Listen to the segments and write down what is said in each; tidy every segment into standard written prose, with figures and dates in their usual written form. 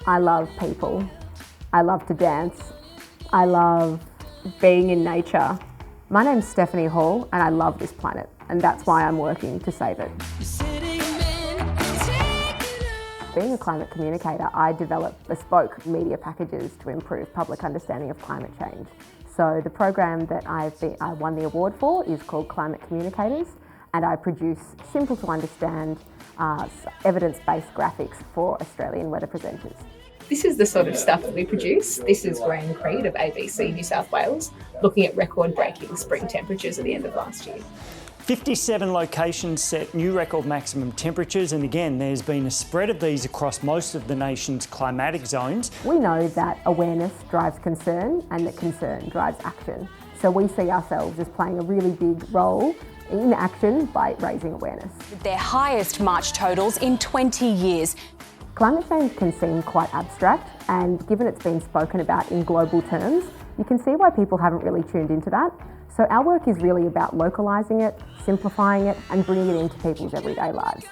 I love people. I love to dance. I love being in nature. My name's Stephanie Hall and I love this planet, and that's why I'm working to save it. Being a climate communicator, I develop bespoke media packages to improve public understanding of climate change. So the program that I won the award for is called Climate Communicators, and I produce simple to understand evidence-based graphics for Australian weather presenters. This is the sort of stuff that we produce. This is Graham Creed of ABC New South Wales, looking at record-breaking spring temperatures at the end of last year. 57 locations set new record maximum temperatures, and again there's been a spread of these across most of the nation's climatic zones. We know that awareness drives concern and that concern drives action. So we see ourselves as playing a really big role in action by raising awareness. Their highest March totals in 20 years. Climate change can seem quite abstract, and given it's been spoken about in global terms, you can see why people haven't really tuned into that. So our work is really about localising it, simplifying it and bringing it into people's everyday lives.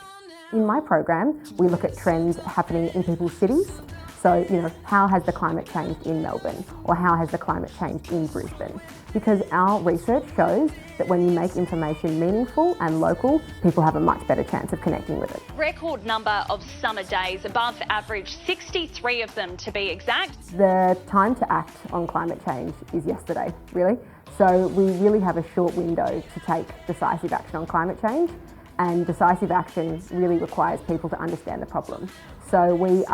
In my program, we look at trends happening in people's cities. So, how has the climate changed in Melbourne, or how has the climate changed in Brisbane? Because our research shows that when you make information meaningful and local, people have a much better chance of connecting with it. Record number of summer days, above average, 63 of them to be exact. The time to act on climate change is yesterday, really. So we really have a short window to take decisive action on climate change, and decisive action really requires people to understand the problem. So we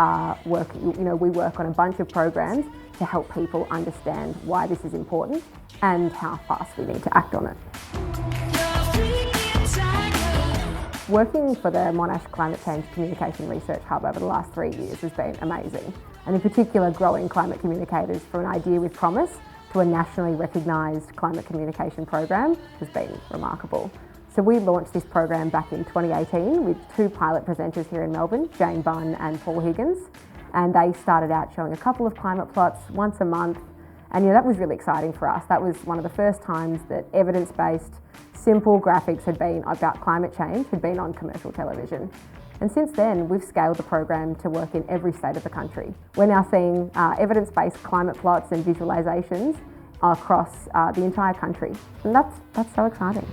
work on a bunch of programs to help people understand why this is important and how fast we need to act on it. Working for the Monash Climate Change Communication Research Hub over the last 3 years has been amazing, and in particular growing climate communicators from an idea with promise to a nationally recognised climate communication program has been remarkable. So we launched this program back in 2018 with 2 pilot presenters here in Melbourne, Jane Bunn and Paul Higgins, and they started out showing a couple of climate plots once a month, and that was really exciting for us. That was one of the first times that evidence-based, simple graphics about climate change had been on commercial television. And since then, we've scaled the program to work in every state of the country. We're now seeing evidence-based climate plots and visualisations across the entire country, and that's so exciting.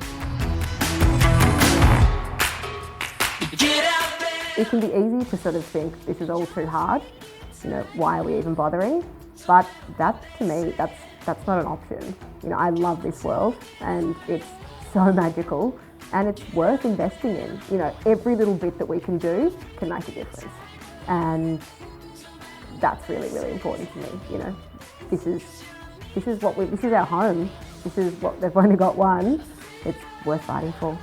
It can be easy to sort of think this is all too hard, why are we even bothering? But that, to me, that's not an option. I love this world and it's so magical and it's worth investing in. Every little bit that we can do can make a difference. And that's really, really important to me. This is our home. This is what they've only got one. It's worth fighting for.